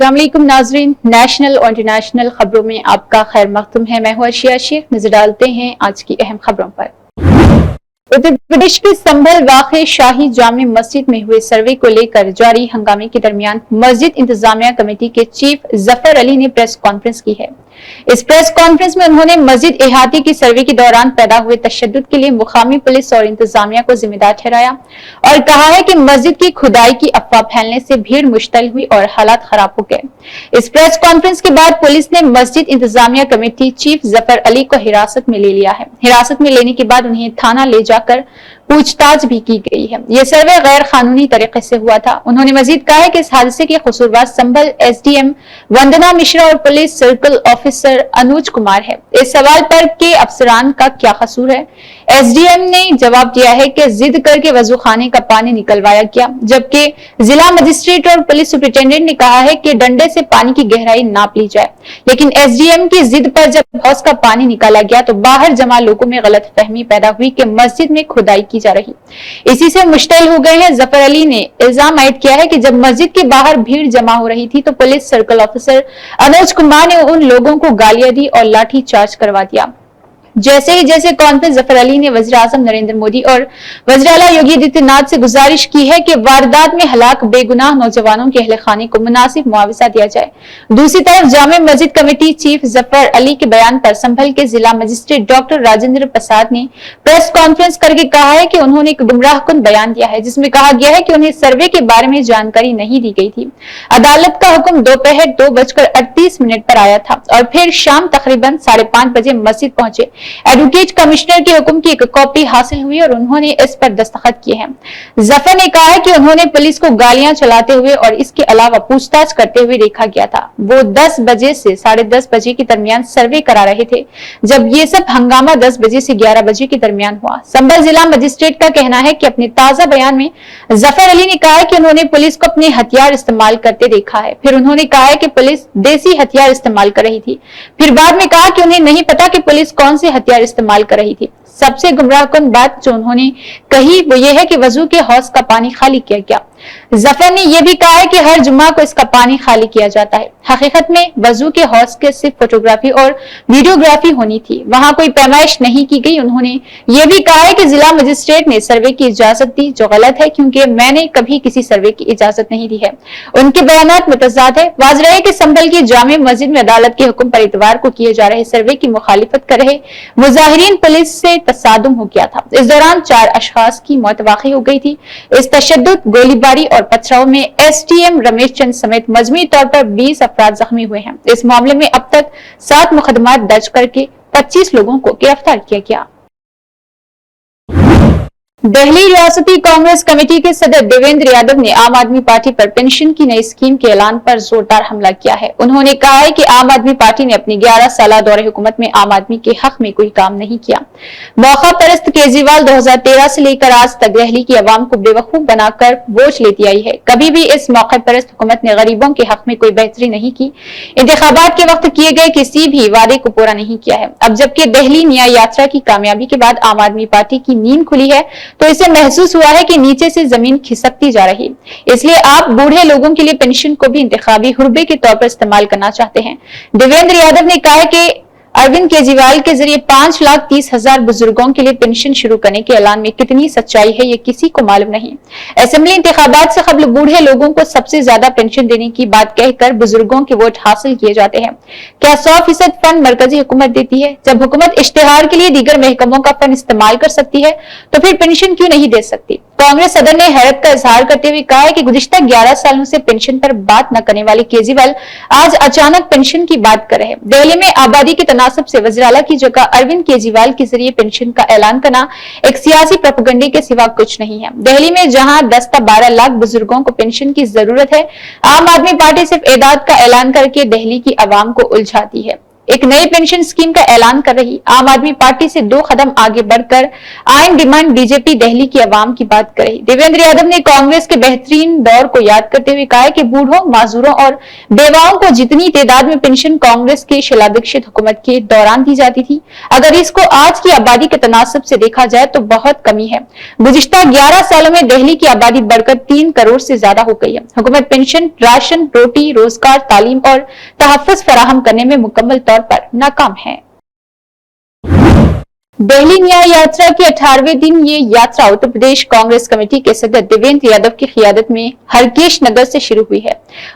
अस्सलाम वालेकुम नाजरीन, नेशनल और इंटरनेशनल खबरों में आपका खैर मख्तूम है। मैं हूं अर्शिया शेख। नजर डालते हैं आज की अहम खबरों पर। उत्तर प्रदेश के संभल वाक़े शाही जामे मस्जिद में हुए सर्वे को लेकर जारी हंगामे के दरमियान मस्जिद इंतजामिया कमेटी के चीफ जफर अली ने प्रेस कॉन्फ्रेंस की है। इस प्रेस कॉन्फ्रेंस में उन्होंने मस्जिद इहाती की सर्वे के दौरान पैदा हुए तशद्दुद के लिए मुकामी पुलिस और इंतजामिया को जिम्मेदार ठहराया और कहा है कि मस्जिद की खुदाई की अफवाह फैलने से भीड़ मुश्तल हुई और हालात खराब हो गए। इस प्रेस कॉन्फ्रेंस के बाद पुलिस ने मस्जिद इंतजामिया कमेटी चीफ जफर अली को हिरासत में ले लिया है। हिरासत में लेने के बाद उन्हें थाना ले जाकर पूछताछ भी की गई है। यह सर्वे गैर कानूनी तरीके से हुआ था। उन्होंने मजीद कहा है कि इस हादसे के कसूरवार संभल एसडीएम वंदना मिश्रा और police circle officer Anuj Kumar है। इस सवाल पर के अफसरान का क्या कसूर है? एसडीएम ने जवाब दिया है कि जिद करके वजू खाने का पानी निकलवाया गया, जबकि जिला मजिस्ट्रेट और पुलिस सुपरिटेंडेंट ने कहा है कि डंडे से पानी की गहराई नाप ली जाए। लेकिन एसडीएम की जिद पर जब हौज का पानी निकाला गया तो बाहर जमा लोगों में गलत फहमी पैदा हुई कि मस्जिद में खुदाई की जा रही। इसी से मुश्तिल हो गए हैं। जफर अली ने इल्जाम आयद किया है कि जब मस्जिद के बाहर भीड़ जमा हो रही थी तो police circle officer Anuj Kumar ने उन लोगों को गालियां दी और लाठी चार्ज करवा दिया। जैसे कॉन्फ्रेंस जफर अली ने वज़ीर आज़म नरेंद्र मोदी और वज़ीर आला योगी आदित्यनाथ से गुजारिश की है कि वारदात में हलाक बेगुनाह नौजवानों के अहले खाने को मुनासिब मुआवजा दिया जाए। दूसरी तरफ जामे मस्जिद कमेटी चीफ जफर अली के बयान पर संभल के जिला मजिस्ट्रेट डॉक्टर राजेंद्र प्रसाद ने प्रेस कॉन्फ्रेंस करके कहा है कि उन्होंने एक गुमराहकुन बयान दिया है जिसमें कहा गया है कि उन्हें सर्वे के बारे में जानकारी नहीं दी गई थी। अदालत का हुक्म दोपहर 2:38 पर आया था और फिर शाम तकरीबन 5:30 बजे मस्जिद पहुंचे। एडवोकेट कमिश्नर के हुक्म की एक कॉपी हासिल हुई और उन्होंने इस पर दस्तखत किए हैं। जफर ने कहा है कि उन्होंने पुलिस को गालियां चलाते हुए और इसके अलावा पूछताछ करते हुए देखा गया था। वो 10 बजे से 10:30 बजे के दरमियान सर्वे करा रहे थे, जब ये सब हंगामा 10 बजे से 11 बजे के दरमियान हुआ। संभल जिला मजिस्ट्रेट का कहना है कि अपने ताजा बयान में जफर अली ने कहा है कि उन्होंने पुलिस को अपने हथियार इस्तेमाल करते देखा है। फिर उन्होंने कहा है कि पुलिस देसी हथियार इस्तेमाल कर रही थी। फिर बाद में कहा कि उन्हें नहीं पता कि पुलिस कौन से हथियार इस्तेमाल कर रही थी। सबसे गुमराहकुन बात जो उन्होंने कही वो ये है कि वजू के हौज का पानी खाली किया गया। जफर ने यह भी कहा है कि हर जुम्मा को इसका पानी खाली किया जाता है। हकीकत में वजू के हौज के सिर्फ फोटोग्राफी और वीडियोग्राफी होनी थी, वहां कोई पैमाइश नहीं की गई। उन्होंने ये भी कहा है कि जिला मजिस्ट्रेट ने सर्वे की इजाजत दी, जो गलत है क्योंकि मैंने कभी किसी सर्वे की इजाजत नहीं दी है। उनके बयानात मुतज़ाद है। वाज़ रहे कि संभल की जामे मस्जिद में अदालत के हुक्म पर इतवार को किए जा रहे सर्वे की मुखालिफत कर रहे मुजाहिरीन पुलिस से तसादुम हो गया था। इस दौरान 4 अशखास की मौत वाक़ई हो गई थी। इस तशद्दुद, गोलीबारी और पथराव में एसडीएम रमेश चंद समेत मजमूई तौर पर 20 अफराद जख्मी हुए हैं। इस मामले में अब तक 7 मुकदमात दर्ज करके 25 लोगों को गिरफ्तार किया गया। दिल्ली रियासती कांग्रेस कमेटी के सदर देवेंद्र यादव ने आम आदमी पार्टी पर पेंशन की नई स्कीम के ऐलान पर जोरदार हमला किया है। उन्होंने कहा है कि आम आदमी पार्टी ने अपनी 11 साल दौरे हुकूमत में आम आदमी के हक में कोई काम नहीं किया। मौका परस्त केजरीवाल 2013 से लेकर आज तक दिल्ली की आवाम को बेवकूफ बनाकर बोझ लेती आई है। कभी भी इस मौका परस्त हुकूमत ने गरीबों के हक में कोई बेहतरी नहीं की। इंतखाबात के वक्त किए गए किसी भी वादे को पूरा नहीं किया है। अब जबकि दिल्ली न्याय यात्रा की कामयाबी के बाद आम आदमी पार्टी की नींद खुली है तो इसे महसूस हुआ है कि नीचे से जमीन खिसकती जा रही। इसलिए आप बूढ़े लोगों के लिए पेंशन को भी इंतखाबी हुर्बे के तौर पर इस्तेमाल करना चाहते हैं। देवेंद्र यादव ने कहा है कि अरविंद केजरीवाल के जरिए 5,30,000 बुजुर्गों के लिए पेंशन शुरू करने के ऐलान में कितनी सच्चाई है ये किसी को मालूम नहीं। असेंबली इंतखाबात से कबल बूढ़े लोगों को सबसे ज्यादा पेंशन देने की बात कहकर बुजुर्गों के वोट हासिल किए जाते हैं। क्या 100% फंड मरकजी हुकूमत देती है? जब हुकूमत इश्तिहार के लिए दीगर महकमों का फंड इस्तेमाल कर सकती है तो फिर पेंशन क्यों नहीं दे सकती? कांग्रेस सदर ने हैरत का इजहार करते हुए कहा है कि गुज़िश्ता 11 सालों से पेंशन पर बात न करने वाले केजरीवाल आज अचानक पेंशन की बात कर रहे हैं। दिल्ली में आबादी के तनासब से वज़ीर आला की जगह अरविंद केजरीवाल के जरिए पेंशन का ऐलान करना एक सियासी प्रोपेगेंडे के सिवा कुछ नहीं है। दिल्ली में जहां 10 से 12 लाख बुजुर्गों को पेंशन की जरूरत है, आम आदमी पार्टी सिर्फ एदाद का ऐलान करके दिल्ली की आवाम को उलझाती है। एक नई पेंशन स्कीम का ऐलान कर रही आम आदमी पार्टी से 2 कदम आगे बढ़कर आइन डिमांड बीजेपी दिल्ली की आवाम की बात कर रही। देवेंद्र यादव ने कांग्रेस के बेहतरीन दौर को याद करते हुए कहा कि बूढ़ों, माजूरों और बेवाओं को जितनी तादाद में पेंशन कांग्रेस की शीला दीक्षित हुकूमत के दौरान दी जाती थी, अगर इसको आज की आबादी के तनासब से देखा जाए तो बहुत कमी है। गुज़िश्ता 11 सालों में दिल्ली की आबादी बढ़कर 3 करोड़ से ज्यादा हो गई है। हुकूमत पेंशन, राशन, रोटी, रोजगार, तालीम और तहफ़्फ़ुज़ फराहम करने में मुकम्मल तौर पर नाकाम है। दिल्ली न्याय यात्रा के 18वें दिन ये यात्रा उत्तर प्रदेश कांग्रेस कमेटी के सदस्य देवेंद्र यादव की क़ियादत में हरकेश नगर से शुरू हुई है।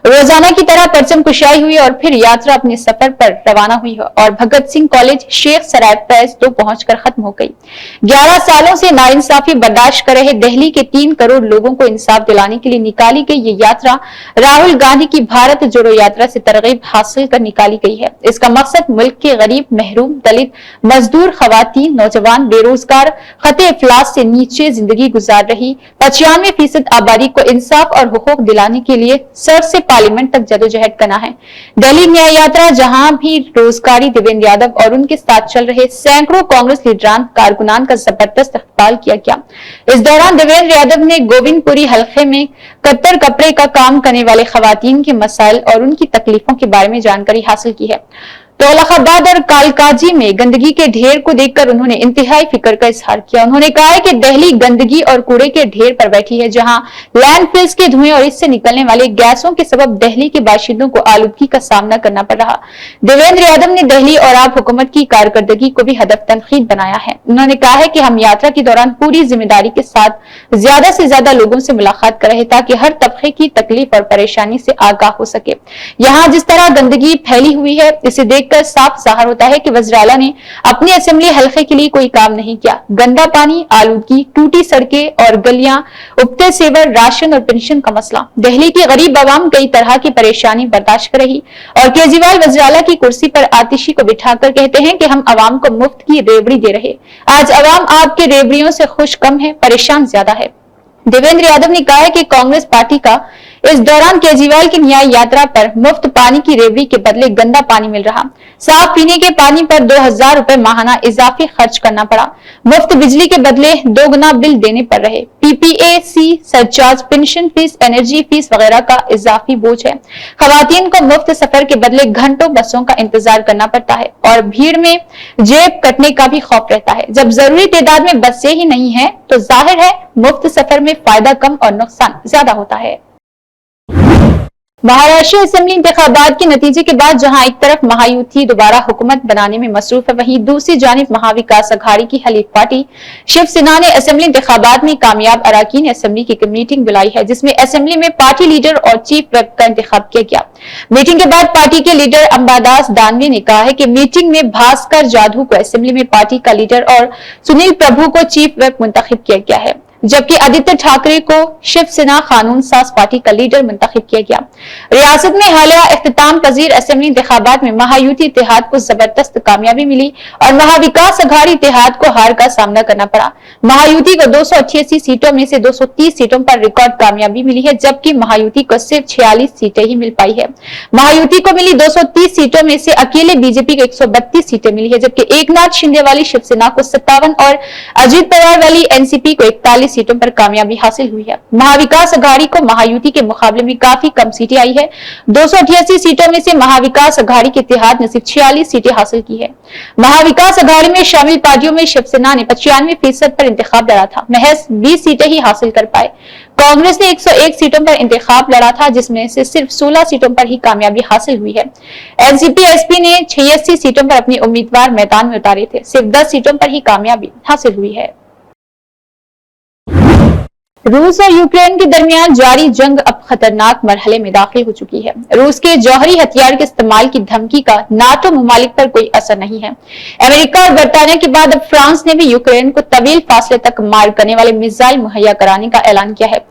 रोजाना की तरह परचम कुशाई हुई और फिर यात्रा अपने सफर पर रवाना हुई है और भगत सिंह कॉलेज, शेख सराय फेज 2 पहुंचकर खत्म हो गई। 11 सालों से नाइंसाफी बर्दाश्त कर रहे दिल्ली के 3 करोड़ लोगों को इंसाफ दिलाने के लिए निकाली गई ये यात्रा राहुल गांधी की भारत जोड़ो यात्रा से तरगीब हासिल कर निकाली गई है। इसका मकसद मुल्क के गरीब, महरूम, दलित, मजदूर, खवातीन, नौजवान, बेरोजगार, खते इफलास से नीचे जिंदगी गुजार रही 95% आबादी को इंसाफ और हुकूक दिलाने के लिए सर से पार्लियामेंट तक जदोजहद करना है। दिल्ली न्याय यात्रा जहां भी रोजगारी देवेंद्र यादव और उनके साथ चल रहे सैकड़ों कांग्रेस लीडरान, कारकुनान का जबरदस्त इस्तकबाल किया गया। इस दौरान देवेंद्र यादव ने गोविंदपुरी हल्के में कत्तर कपड़े का काम करने वाले खवातीन के मसाइल और उनकी तकलीफों के बारे में जानकारी हासिल की है। दौलताबाद और कालकाजी में गंदगी के ढेर को देखकर उन्होंने इंतहाई फिक्र का इजहार किया। उन्होंने कहा है कि दिल्ली गंदगी और कूड़े के ढेर पर बैठी है, जहां लैंडफिल्स के धुएं और इससे निकलने वाले गैसों के सबब दिल्ली के बाशिंदों को आलूदगी का सामना करना पड़ रहा। देवेंद्र यादव ने दिल्ली और आप हुकूमत की कारकर्दगी को भी हदफ तनकीद बनाया है। उन्होंने कहा है कि हम यात्रा के दौरान पूरी जिम्मेदारी के साथ ज्यादा से ज्यादा लोगों से मुलाकात करें ताकि हर तबके की तकलीफ और परेशानी से आगाह हो सके। यहाँ जिस तरह गंदगी फैली हुई है, इसे देखकर साफ जाहिर होता है कि वज़ीर आला ने अपने असेंबली हल्के के लिए कोई काम नहीं किया। गंदा पानी, आलूदगी, टूटी सड़कें और गलियां, उबते सेवर, राशन और पेंशन का मसला, दिल्ली की गरीब आवाम कई तरह की परेशानी बर्दाश्त कर रही और केजरीवाल वज़ीर आला की कुर्सी पर आतिशी को बिठाकर कहते हैं कि हम आवाम को मुफ्त की रेवड़ी दे रहे। आज आवाम आपके रेवड़ियों से खुश कम है, परेशान ज्यादा है। देवेंद्र यादव ने कहा है कि कांग्रेस पार्टी का इस दौरान केजरीवाल की न्याय यात्रा पर मुफ्त पानी की रेवड़ी के बदले गंदा पानी मिल रहा, साफ पीने के पानी पर 2000 रुपए माहाना इजाफी खर्च करना पड़ा, मुफ्त बिजली के बदले 2 गुना बिल देने पड़ रहे, PPAC surcharge, pension fees, energy fees वगैरह का इजाफी बोझ है। खवातीन को मुफ्त सफर के बदले घंटों बसों का इंतजार करना पड़ता है और भीड़ में जेब कटने का भी खौफ रहता है। जब जरूरी तादाद में बसें ही नहीं है तो जाहिर है मुफ्त सफर में फायदा कम और नुकसान ज्यादा होता है। महाराष्ट्र असेंबली इंतखाबात के नतीजे के बाद जहां एक तरफ महायुति दोबारा हुकूमत बनाने में मसरूफ है, वहीं दूसरी जानिब महाविकास अघाड़ी की हलीफ पार्टी शिवसेना ने असेंबली इंतखाबात में कामयाब अराकीन असेंबली की मीटिंग बुलाई है, जिसमें असेंबली में पार्टी लीडर और चीफ व्हिप का इंतखाब किया गया। मीटिंग के बाद पार्टी के लीडर अंबादास दानवे ने कहा है कि मीटिंग में भास्कर जाधव को असेंबली में पार्टी का लीडर और सुनील प्रभु को चीफ व्हिप मुंतखब किया गया है, जबकि आदित्य ठाकरे को शिवसेना कानून साज पार्टी का लीडर मुंतखब किया गया। रियासत में हालिया इख्तिताम पजीर असेंबली इंतखाबात में महायुति इत्तेहाद को जबरदस्त कामयाबी मिली और महाविकास अघाड़ी इत्तेहाद को हार का सामना करना पड़ा। महायुति को 288 सीटों में से 230 सीटों पर रिकॉर्ड कामयाबी मिली है, जबकि महायुति को सिर्फ 46 सीटें ही मिल पाई है। महायुति को मिली 230 सीटों में से अकेले बीजेपी को 132 सीटें मिली है, जबकि एकनाथ शिंदे वाली शिवसेना को 57 और अजीत पवार वाली एनसीपी को 41 सीटों पर कामयाबी हासिल हुई है। महाविकास अघाड़ी को महायुति के मुकाबले में काफी कम सीटें आई है। 288 सीटों में से महाविकास अघाड़ी के इत्तेहाद ने सिर्फ 46 सीटें हासिल की है। महाविकास अघाड़ी में शामिल पार्टियों में शिवसेना ने 95% पर इंतखाब लड़ा था, महज 20 सीटें ही हासिल कर पाए। कांग्रेस ने 101 सीटों पर इंतखाब लड़ा था, जिसमें से सिर्फ 16 सीटों पर ही कामयाबी हासिल हुई है। एनसीपी एसपी ने 86 सीटों पर अपने उम्मीदवार मैदान में उतारे थे, सिर्फ 10 सीटों पर ही कामयाबी हासिल हुई है। रूस और यूक्रेन के दरमियान जारी जंग अब खतरनाक मरहले में दाखिल हो चुकी है। रूस के जौहरी हथियार के इस्तेमाल की धमकी का नाटो ममालिक पर कोई असर नहीं है। अमेरिका और बरतानिया के बाद अब फ्रांस ने भी यूक्रेन को तवील फासले तक मार करने वाले मिसाइल मुहैया कराने का ऐलान किया है।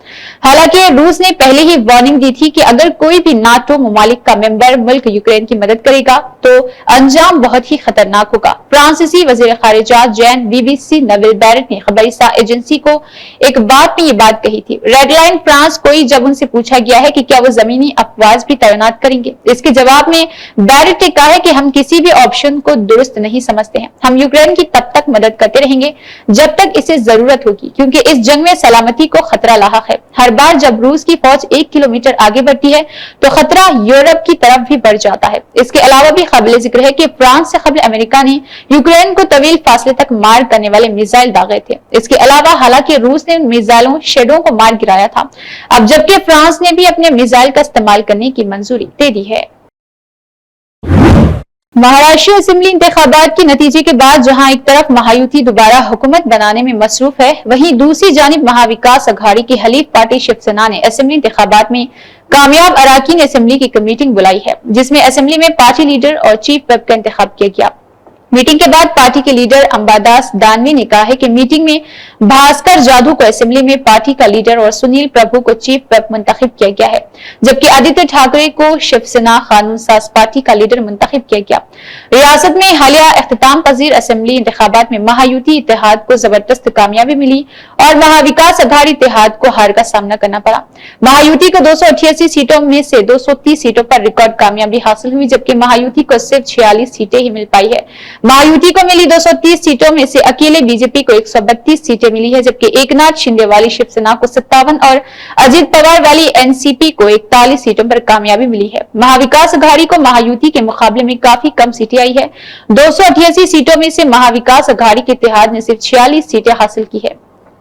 हालांकि रूस ने पहले ही वार्निंग दी थी कि अगर कोई भी नाटो ममालिक का मेंबर मुल्क यूक्रेन की मदद करेगा तो अंजाम बहुत ही खतरनाक होगा। फ्रांसीसी वजीर खारिजा जैन BBC नविल बैरेट ने खबरी एजेंसी को एक बात में बात कही थी। रेड लाइन फ्रांस कोई जब उनसे पूछा پوچھا گیا ہے کہ کیا وہ زمینی افواج بھی تعینات کریں گے۔ اس کے جواب میں بیرٹ نے کہا ہے کہ ہم کسی بھی آپشن کو درست نہیں سمجھتے ہیں۔ ہم یوکرین کی تب تک مدد کرتے رہیں گے جب تک اسے ضرورت ہوگی، کیونکہ اس جنگ میں سلامتی کو خطرہ لاحق ہے۔ ہر بار جب روس کی فوج 1 کلومیٹر آگے بڑھتی ہے تو خطرہ یورپ کی طرف بھی بڑھ جاتا ہے۔ اس کے علاوہ بھی قابل ذکر ہے کہ فرانس سے قبل امریکہ نے یوکرین کو طویل فاصلے تک مار کرنے والے میزائل داغے تھے۔ اس کے علاوہ حالانکہ روس نے میزائلوں شیڈوں کو مار گرایا تھا، اب جبکہ فرانس نے بھی اپنے میزائل کا استعمال کرنے کی منظوری دے دی ہے۔ مہاراشٹر اسمبلی انتخابات کے نتیجے کے بعد جہاں ایک طرف مہایوتی دوبارہ حکومت بنانے میں مصروف ہے، وہیں دوسری جانب مہاوکاس اگھاڑی کی حلیف پارٹی شیو سینا نے اسمبلی انتخابات میں کامیاب اراکین اسمبلی کی میٹنگ بلائی ہے، جس میں اسمبلی میں پارٹی لیڈر اور چیف ویپ کا انتخاب کیا گیا۔ میٹنگ کے بعد پارٹی کے لیڈر امباداس دانوی نے کہا ہے کہ میٹنگ میں بھاسکر جادو کو اسمبلی میں پارٹی کا لیڈر اور سنیل پربھو کو چیف ویپ منتخب کیا گیا ہے، جبکہ آدتیہ ٹھاکرے کو شیو سینا قانون ساز پارٹی کا لیڈر منتخب کیا گیا۔ ریاست میں حالیہ اختتام پذیر اسمبلی انتخابات میں مہایوتی اتحاد کو زبردست کامیابی ملی اور مہاوکاس اگھاڑی اتحاد کو ہار کا سامنا کرنا پڑا۔ مہایوتی کو 288 سیٹوں میں سے 230 سیٹوں پر ریکارڈ کامیابی حاصل ہوئی، جبکہ مہایوتی کو صرف 46 سیٹیں ہی مل پائی ہے۔ مہایوتی کو ملی 230 سیٹوں میں سے اکیلے بی جے پی کو 132 سیٹیں ملی ہے، جبکہ ایکناتھ شندے والی شیو سینا کو 57 اور اجیت پوار والی این سی پی کو 41 سیٹوں پر کامیابی ملی ہے۔ مہاوکاس اگھاڑی کو مہایوتی کے مقابلے میں کافی کم سیٹیں آئی ہے۔ 288 سیٹوں میں سے مہاوکاس اگھاڑی کے اتحاد نے صرف 46 سیٹیں حاصل کی ہے۔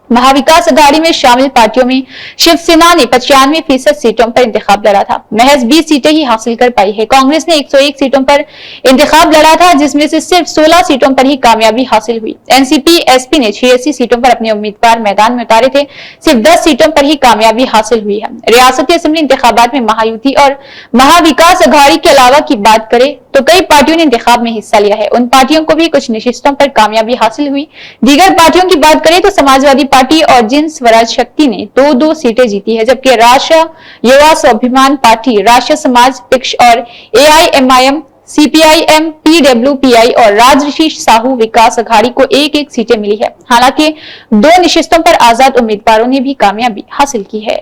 مہاوکاس اگھاڑی میں شامل پارٹیوں میں شیو سینا نے 95% سیٹوں پر انتخاب لڑا تھا، محض 20 سیٹیں ہی حاصل کر پائی ہے۔ کانگریس نے 101 سیٹوں پر انتخاب لڑا تھا، جس میں سے صرف 16 سیٹوں پر ہی کامیابی حاصل ہوئی۔ N C P S P نے 86 سیٹوں پر اپنے امیدوار میدان میں اتارے تھے، صرف 10 سیٹوں پر ہی کامیابی حاصل ہوئی ہے۔ ریاستی اسمبلی انتخابات میں مہایوتی اور مہاوکاس اگھاڑی کے علاوہ کی بات کریں تو کئی پارٹیوں نے انتخاب میں حصہ لیا ہے، ان پارٹیوں کو بھی کچھ نشستوں پر کامیابی حاصل ہوئی۔ دیگر پارٹیوں کی بات کریں تو سماجوادی پارٹی اور جن سوراج شکتی نے 2 سیٹیں جیتی ہے، جبکہ راشٹر یوا سوابھیمان پارٹی، راشٹر سماج پکش اور A I M I M, C P I M, P W P I اور راج رشی ساہو وکاس اگھاڑی کو 1 سیٹیں ملی ہے۔ حالانکہ 2 نشستوں پر آزاد امیدواروں نے بھی کامیابی حاصل کی ہے۔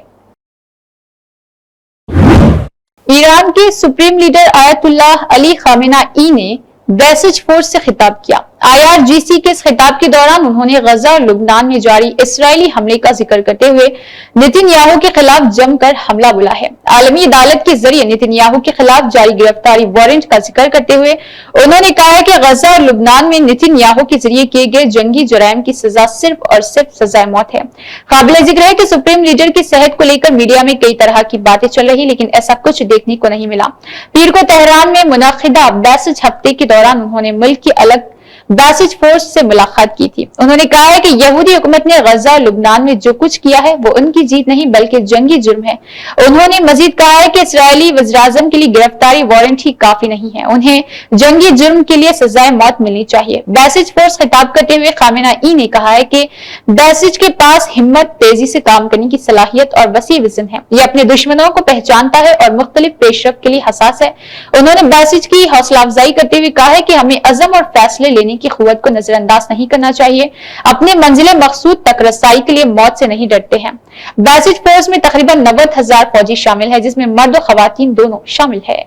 ایران کے سپریم لیڈر آیت اللہ علی خامنہ ای نے بیسج فورس سے خطاب کیا۔ IRGC کے اس خطاب کے دوران انہوں نے غزہ اور لبنان میں جاری اسرائیلی حملے کا ذکر کرتے ہوئے نتن یاہو کے خلاف جم کر حملہ بولا ہے۔ عالمی عدالت کے ذریعے نتن یاہو کے خلاف جاری گرفتاری وارنٹ کا ذکر کرتے ہوئے انہوں نے کہا ہے کہ غزہ اور لبنان میں نتن یاہو کے ذریعے کیے گئے جنگی جرائم کی سزا صرف اور صرف سزائے موت ہے۔ قابل ذکر ہے کہ سپریم لیڈر کی صحت کو لے کر میڈیا میں کئی طرح کی باتیں چل رہی، لیکن ایسا کچھ دیکھنے کو نہیں ملا۔ پیر کو تہران میں منعقدہ بیسج ہفتے کے دوران انہوں نے ملک کی الگ بیسج فورس سے ملاقات کی تھی۔ انہوں نے کہا ہے کہ یہودی حکومت نے غزہ اور لبنان میں جو کچھ کیا ہے وہ ان کی جیت نہیں بلکہ جنگی جرم ہے۔ انہوں نے مزید کہا ہے کہ اسرائیلی وزیراعظم کے لیے گرفتاری وارنٹ ہی کافی نہیں ہے، انہیں جنگی جرم کے لیے سزائے موت ملنی چاہیے۔ بیسج فورس خطاب کرتے ہوئے خامنہ ای نے کہا ہے کہ بیسج کے پاس ہمت، تیزی سے کام کرنے کی صلاحیت اور وسیع وژن ہے، یہ اپنے دشمنوں کو پہچانتا ہے اور مختلف پیش رفت کے لیے حساس ہے۔ انہوں نے بیسج کی حوصلہ افزائی کرتے ہوئے کہا ہے کہ ہمیں عزم اور فیصلے لینے کی قوت کو نظر انداز نہیں کرنا چاہیے، اپنے منزل مقصود تک رسائی کے لیے موت سے نہیں ڈرتے ہیں۔ بیسج فورس میں تقریباً 90,000 فوجی شامل ہے، جس میں مرد و خواتین دونوں شامل ہے۔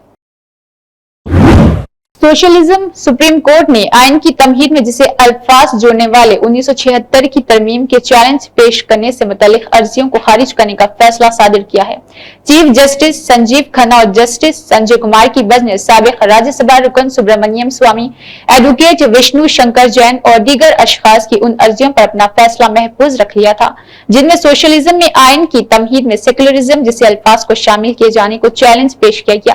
سوشلزم سپریم کورٹ نے آئین کی تمہید میں جسے الفاظ جوڑنے والے 1976 کی ترمیم کے چیلنج پیش کرنے سے متعلق عرضیوں کو خارج کرنے کا فیصلہ صادر کیا ہے۔ چیف جسٹس سنجیو کھنہ اور جسٹس سنجے کمار کی بنچ سابق راجیہ سبھا رکن سبرامنیم سوامی، ایڈوکیٹ وشنو شنکر جین اور دیگر اشخاص کی ان عرضیوں پر اپنا فیصلہ محفوظ رکھ لیا تھا جن میں سوشلزم میں آئین کی تمہید میں سیکولرزم جسے الفاظ کو شامل کیے جانے کو چیلنج پیش کیا گیا۔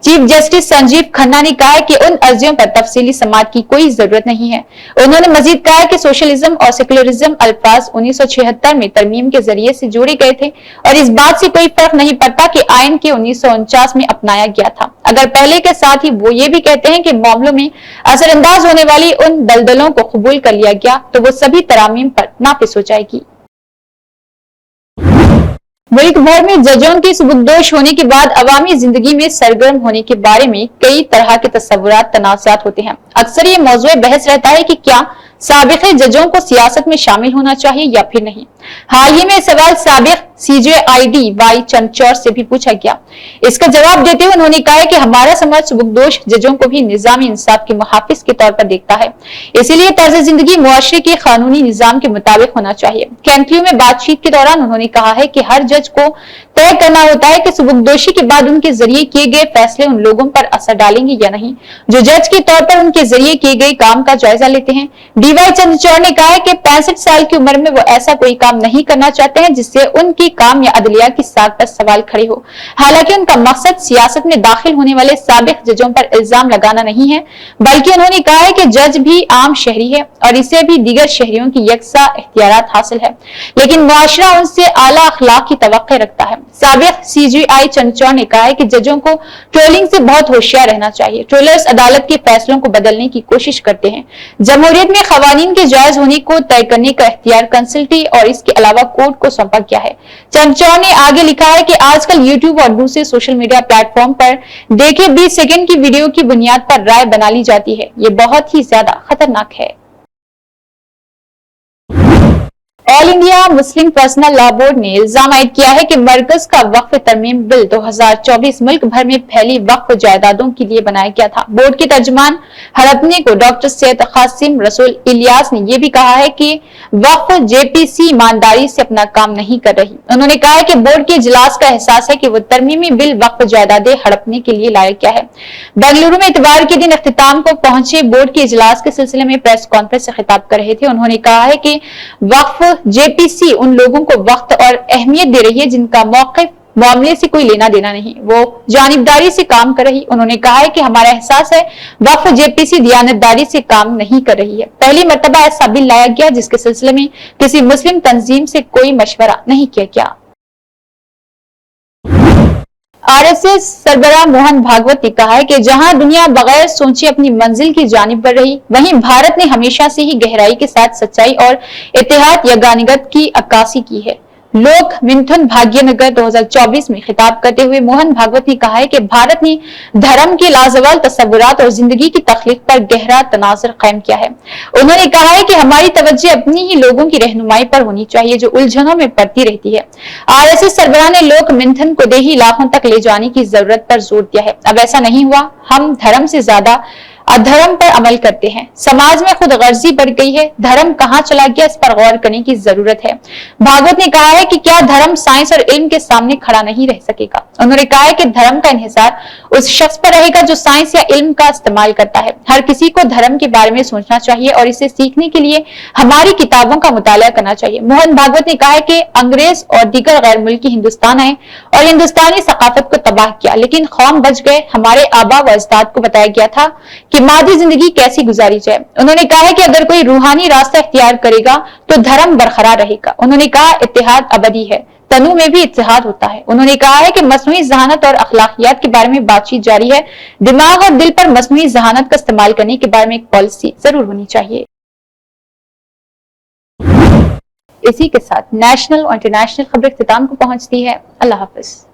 چیف جسٹس سنجیو کھنہ نے کہا کہ ان عرضیوں پر تفصیلی سماعت کی کوئی ضرورت نہیں ہے۔ انہوں نے مزید کہا کہ سوشلزم اور سیکولرزم الفاظ 1976 میں ترمیم کے ذریعے سے جوڑے گئے تھے اور اس بات سے کوئی فرق نہیں پڑتا کہ آئین کے 1949 میں اپنایا گیا تھا۔ اگر پہلے کے ساتھ ہی وہ یہ بھی کہتے ہیں کہ معاملوں میں اثر انداز ہونے والی ان دلدلوں کو قبول کر لیا گیا تو وہ سبھی ترامیم پر نافذ ہو جائے گی۔ ملک بھر میں ججوں کے سبکدوش ہونے کے بعد عوامی زندگی میں سرگرم ہونے کے بارے میں کئی طرح کے تصورات، تنازعات ہوتے ہیں۔ اکثر یہ موضوع بحث رہتا ہے کہ کیا سابق ججوں کو سیاست میں شامل ہونا چاہیے یا پھر نہیں؟ حال ہی میں سوال سابق CJID وائی چندچور سے بھی پوچھا گیا۔ اس کا جواب دیتے ہوئے انہوں نے کہا کہ ہمارا سماج سبکدوش ججوں کو بھی نظامی انصاف کے محافظ کے طور پر دیکھتا ہے، اسی لیے طرز زندگی معاشرے کے قانونی نظام کے مطابق ہونا چاہیے۔ کینٹیو میں بات چیت کے دوران انہوں نے کہا ہے کہ ہر جج کو طے کرنا ہوتا ہے کہ سبکدوشی کے بعد ان کے ذریعے کیے گئے فیصلے ان لوگوں پر اثر ڈالیں گے یا نہیں جو جج کے طور پر ان کے ذریعے کیے گئے کام کا جائزہ لیتے ہیں۔ DY چندچور نے کہا ہے کہ 65 سال کی عمر میں وہ ایسا کوئی کام نہیں کرنا چاہتے ہیں جس سے ان کی کام یا عدلیہ کی ساکھ پر سوال کھڑے ہو۔ حالانکہ ان کا مقصد سیاست میں داخل ہونے والے سابق ججوں پر الزام لگانا نہیں ہے، بلکہ انہوں نے کہا ہے کہ جج بھی عام شہری ہے اور اسے بھی دیگر شہریوں کی یکساں اختیارات حاصل ہے، لیکن معاشرہ ان سے اعلیٰ اخلاق کی توقع رکھتا ہے۔ سابق CJI چندچور نے کہا ہے کہ ججوں کو ٹرولنگ سے بہت ہوشیار رہنا چاہیے۔ ٹرولرز عدالت کے فیصلوں کو بدلنے کی کوشش کرتے ہیں۔ جمہوریت میں قوانین کے جائز ہونے کو طے کرنے کا اختیار کنسلٹی اور اس کے علاوہ کورٹ کو سونپا گیا ہے۔ چندچور نے آگے لکھا ہے کہ آج کل YouTube اور دوسرے سوشل میڈیا پلیٹ فارم پر دیکھے 20 سیکنڈ کی ویڈیو کی بنیاد پر رائے بنا لی جاتی ہے، یہ بہت ہی زیادہ خطرناک ہے۔ آل انڈیا مسلم پرسنل لا بورڈ نے الزام عائد کیا ہے کہ مرکز کا وقف ترمیم بل 2024 ملک بھر میں پھیلی وقف جائیدادوں کے لیے بنایا گیا تھا۔ بورڈ کے ترجمان ہڑپنے کو ڈاکٹر سید قاسم رسول الیاس نے یہ بھی کہا ہے کہ وقف JPC ایمانداری سے اپنا کام نہیں کر رہی۔ انہوں نے کہا ہے کہ بورڈ کے اجلاس کا احساس ہے کہ وہ ترمیمی بل وقف جائیدادیں ہڑپنے کے لیے لایا گیا ہے۔ بنگلورو میں اتوار کے دن اختتام کو پہنچے بورڈ کے اجلاس کے سلسلے میں پریس کانفرنس سے خطاب کر رہے تھے۔ انہوں نے کہا ہے کہ وقف JPC ان لوگوں کو وقت اور اہمیت دے رہی ہے جن کا موقف معاملے سے کوئی لینا دینا نہیں، وہ جانبداری سے کام کر رہی۔ انہوں نے کہا ہے کہ ہمارا احساس ہے وقف JPC دیانتداری سے کام نہیں کر رہی ہے۔ پہلی مرتبہ ایسا بل لایا گیا جس کے سلسلے میں کسی مسلم تنظیم سے کوئی مشورہ نہیں کیا گیا۔ RSS سربراہ موہن بھاگوت نے کہا ہے کہ جہاں دنیا بغیر سوچے اپنی منزل کی جانب بڑھ رہی، وہیں بھارت نے ہمیشہ سے ہی گہرائی کے ساتھ سچائی اور اتحاد یگانگت کی عکاسی کی ہے۔ لوک منتھن بھاگیہ نگر 2024 میں خطاب کرتے ہوئے موہن بھاگوت نے کہا ہے کہ بھارت نے دھرم کے لازوال تصورات اور زندگی کی تخلیق پر گہرا تناظر قائم کیا ہے۔ انہوں نے کہا ہے کہ ہماری توجہ اپنی ہی لوگوں کی رہنمائی پر ہونی چاہیے جو الجھنوں میں پڑتی رہتی ہے۔ RSS سربراہ نے لوک منتھن کو دیہی علاقوں تک لے جانے کی ضرورت پر زور دیا ہے۔ اب ایسا نہیں ہوا، ہم دھرم سے زیادہ ادھرم پر عمل کرتے ہیں۔ سماج میں خود غرضی بڑھ گئی ہے، دھرم کہاں چلا گیا اس پر غور کرنے کی ضرورت ہے۔ بھاگوت نے کہا ہے کہ کیا دھرم سائنس اور علم کے سامنے کھڑا نہیں رہ سکے گا؟ انہوں نے کہا ہے کہ دھرم کا انحصار اس شخص پر رہے گا جو سائنس یا علم کا استعمال کرتا ہے۔ ہر کسی کو دھرم کے بارے میں سوچنا چاہیے اور اسے سیکھنے کے لیے ہماری کتابوں کا مطالعہ کرنا چاہیے۔ موہن بھاگوت نے کہا ہے کہ انگریز اور دیگر غیر ملکی ہندوستان آئے اور ہندوستانی ثقافت کو تباہ کیا، لیکن قوم بچ گئے۔ ہمارے آبا و اجداد کو بتایا گیا تھا کہ مادی زندگی کیسی گزاری جائے۔ انہوں نے کہا ہے کہ اگر کوئی روحانی راستہ اختیار کرے گا تو دھرم برقرار رہے گا۔ انہوں نے کہا اتحاد ابدی ہے، تنوع میں بھی اتحاد ہوتا ہے۔ انہوں نے کہا ہے کہ مصنوعی ذہانت اور اخلاقیات کے بارے میں بات چیت جاری ہے، دماغ اور دل پر مصنوعی ذہانت کا استعمال کرنے کے بارے میں ایک پالیسی ضرور ہونی چاہیے۔ اسی کے ساتھ نیشنل اور انٹرنیشنل خبر اختتام کو پہنچتی ہے۔ اللہ حافظ۔